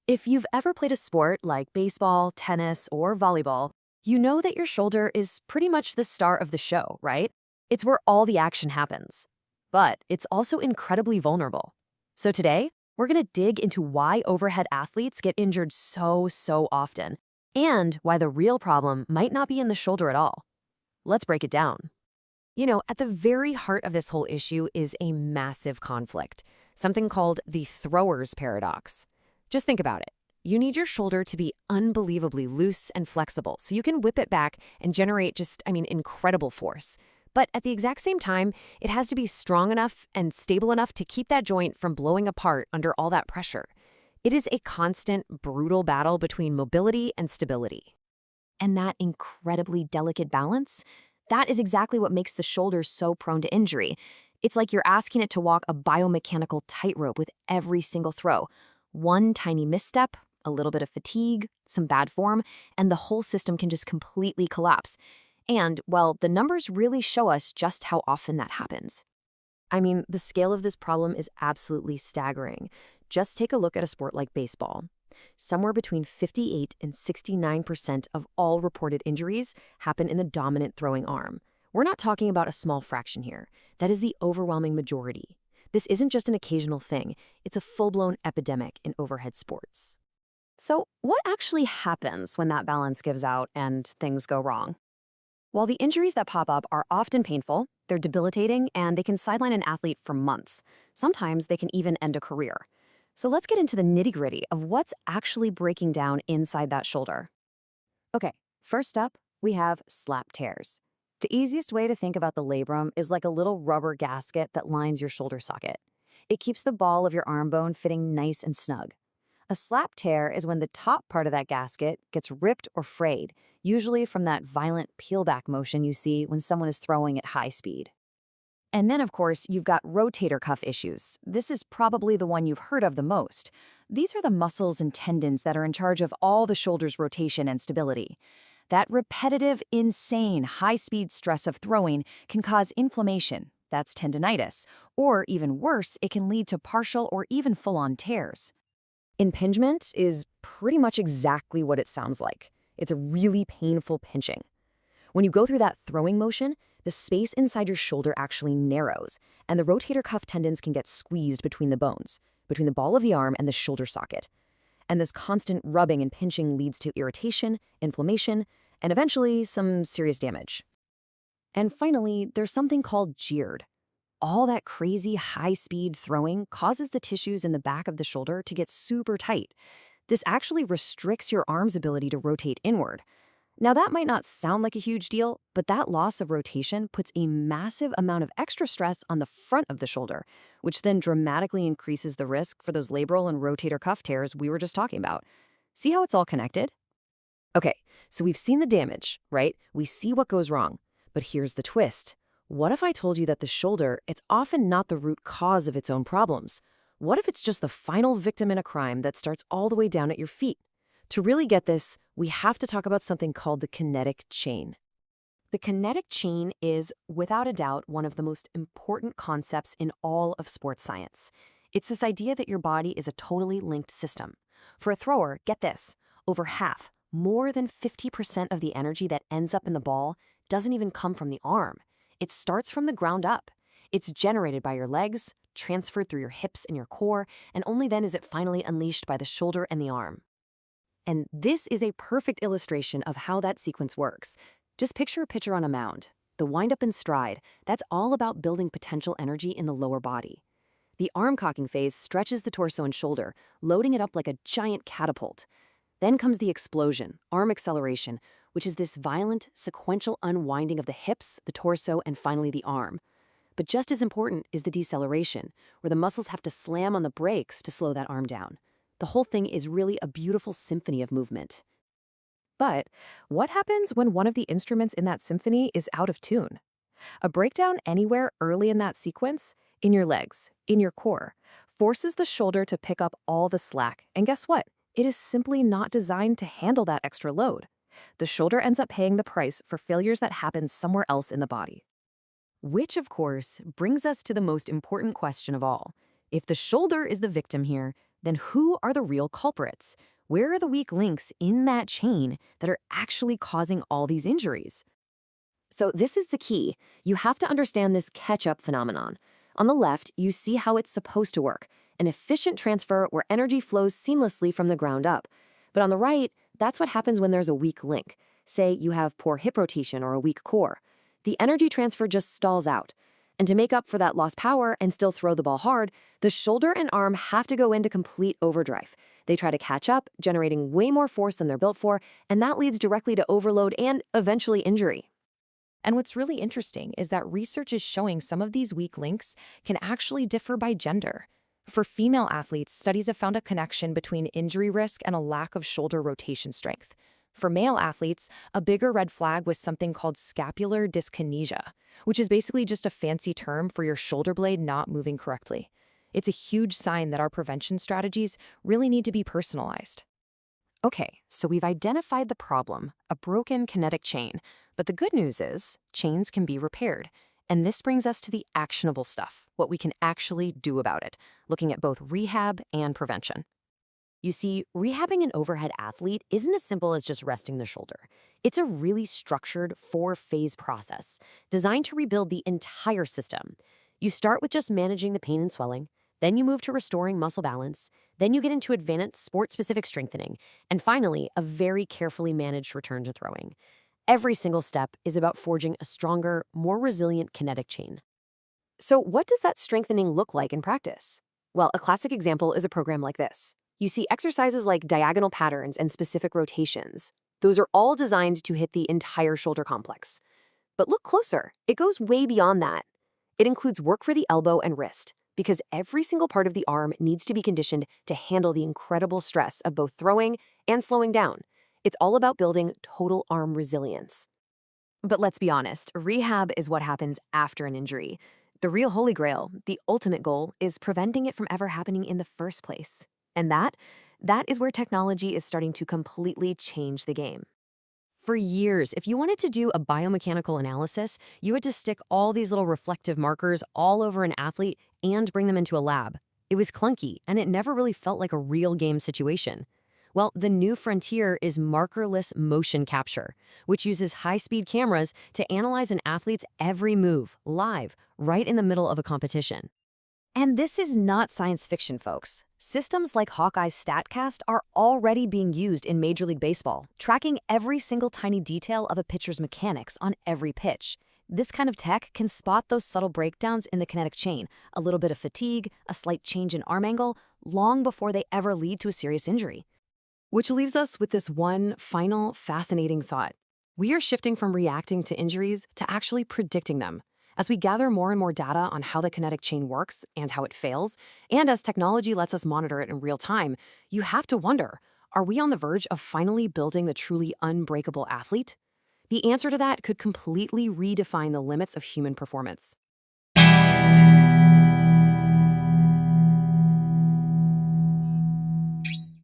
If you've ever played a sport like baseball, tennis, or volleyball, you know that your shoulder is pretty much the star of the show, right? It's where all the action happens. But it's also incredibly vulnerable. So today, we're going to dig into why overhead athletes get injured so often, and why the real problem might not be in the shoulder at all. Let's break it down. At the very heart of this whole issue is a massive conflict, something called the thrower's paradox. Just think about it. You need your shoulder to be unbelievably loose and flexible so you can whip it back and generate incredible force. But at the exact same time, it has to be strong enough and stable enough to keep that joint from blowing apart under all that pressure. It is a constant, brutal battle between mobility and stability. And that incredibly delicate balance, that is exactly what makes the shoulder so prone to injury. It's like you're asking it to walk a biomechanical tightrope with every single throw. One tiny misstep, a little bit of fatigue, some bad form, and the whole system can just completely collapse. And, well, the numbers really show us just how often that happens. The scale of this problem is absolutely staggering. Just take a look at a sport like baseball. Somewhere between 58 and 69% of all reported injuries happen in the dominant throwing arm. We're not talking about a small fraction here. That is the overwhelming majority. This isn't just an occasional thing. It's a full-blown epidemic in overhead sports. So what actually happens when that balance gives out and things go wrong? While the injuries that pop up are often painful, they're debilitating, and they can sideline an athlete for months. Sometimes they can even end a career. So let's get into the nitty-gritty of what's actually breaking down inside that shoulder. Okay, first up, we have slap tears. The easiest way to think about the labrum is like a little rubber gasket that lines your shoulder socket. It keeps the ball of your arm bone fitting nice and snug. A slap tear is when the top part of that gasket gets ripped or frayed, usually from that violent peel-back motion you see when someone is throwing at high speed. And then, of course, you've got rotator cuff issues. This is probably the one you've heard of the most. These are the muscles and tendons that are in charge of all the shoulder's rotation and stability. That repetitive, insane, high-speed stress of throwing can cause inflammation. That's tendinitis. Or even worse, it can lead to partial or even full-on tears. Impingement is pretty much exactly what it sounds like. It's a really painful pinching. When you go through that throwing motion, the space inside your shoulder actually narrows, and the rotator cuff tendons can get squeezed between the bones, between the ball of the arm and the shoulder socket. And this constant rubbing and pinching leads to irritation, inflammation, and eventually some serious damage. And finally, there's something called jeered. All that crazy high-speed throwing causes the tissues in the back of the shoulder to get super tight. This actually restricts your arm's ability to rotate inward. Now, that might not sound like a huge deal, but that loss of rotation puts a massive amount of extra stress on the front of the shoulder, which then dramatically increases the risk for those labral and rotator cuff tears we were just talking about. See how it's all connected? Okay, so we've seen the damage, right? We see what goes wrong. But here's the twist. What if I told you that the shoulder, it's often not the root cause of its own problems? What if it's just the final victim in a crime that starts all the way down at your feet? To really get this, we have to talk about something called the kinetic chain. The kinetic chain is, without a doubt, one of the most important concepts in all of sports science. It's this idea that your body is a totally linked system. For a thrower, get this, over half, more than 50% of the energy that ends up in the ball doesn't even come from the arm. It starts from the ground up. It's generated by your legs, transferred through your hips and your core, and only then is it finally unleashed by the shoulder and the arm. And this is a perfect illustration of how that sequence works. Just picture a pitcher on a mound. The wind-up and stride, that's all about building potential energy in the lower body. The arm cocking phase stretches the torso and shoulder, loading it up like a giant catapult. Then comes the explosion, arm acceleration, which is this violent, sequential unwinding of the hips, the torso, and finally the arm. But just as important is the deceleration, where the muscles have to slam on the brakes to slow that arm down. The whole thing is really a beautiful symphony of movement. But what happens when one of the instruments in that symphony is out of tune? A breakdown anywhere early in that sequence, in your legs, in your core, forces the shoulder to pick up all the slack. And guess what? It is simply not designed to handle that extra load. The shoulder ends up paying the price for failures that happen somewhere else in the body. Which, of course, brings us to the most important question of all. If the shoulder is the victim here, then who are the real culprits? Where are the weak links in that chain that are actually causing all these injuries? So this is the key. You have to understand this catch-up phenomenon. On the left, you see how it's supposed to work, an efficient transfer where energy flows seamlessly from the ground up. But on the right, that's what happens when there's a weak link. Say you have poor hip rotation or a weak core. The energy transfer just stalls out. And to make up for that lost power and still throw the ball hard, the shoulder and arm have to go into complete overdrive. They try to catch up, generating way more force than they're built for, and that leads directly to overload and eventually injury. And what's really interesting is that research is showing some of these weak links can actually differ by gender. For female athletes, studies have found a connection between injury risk and a lack of shoulder rotation strength. For male athletes, a bigger red flag was something called scapular dyskinesia, which is basically just a fancy term for your shoulder blade not moving correctly. It's a huge sign that our prevention strategies really need to be personalized. Okay, so we've identified the problem, a broken kinetic chain. But the good news is, chains can be repaired. And this brings us to the actionable stuff, what we can actually do about it, looking at both rehab and prevention. You see, rehabbing an overhead athlete isn't as simple as just resting the shoulder. It's a really structured 4-phase process designed to rebuild the entire system. You start with just managing the pain and swelling, then you move to restoring muscle balance, then you get into advanced sport-specific strengthening, and finally, a very carefully managed return to throwing. Every single step is about forging a stronger, more resilient kinetic chain. So what does that strengthening look like in practice? Well, a classic example is a program like this. You see exercises like diagonal patterns and specific rotations. Those are all designed to hit the entire shoulder complex. But look closer. It goes way beyond that. It includes work for the elbow and wrist, because every single part of the arm needs to be conditioned to handle the incredible stress of both throwing and slowing down. It's all about building total arm resilience. But let's be honest, rehab is what happens after an injury. The real holy grail, the ultimate goal, is preventing it from ever happening in the first place. And that is where technology is starting to completely change the game. For years, if you wanted to do a biomechanical analysis, you had to stick all these little reflective markers all over an athlete and bring them into a lab. It was clunky, and it never really felt like a real game situation. Well, the new frontier is markerless motion capture, which uses high-speed cameras to analyze an athlete's every move, live, right in the middle of a competition. And this is not science fiction, folks. Systems like Hawkeye's StatCast are already being used in Major League Baseball, tracking every single tiny detail of a pitcher's mechanics on every pitch. This kind of tech can spot those subtle breakdowns in the kinetic chain, a little bit of fatigue, a slight change in arm angle, long before they ever lead to a serious injury. Which leaves us with this one final fascinating thought. We are shifting from reacting to injuries to actually predicting them. As we gather more and more data on how the kinetic chain works and how it fails, and as technology lets us monitor it in real time, you have to wonder, are we on the verge of finally building the truly unbreakable athlete? The answer to that could completely redefine the limits of human performance.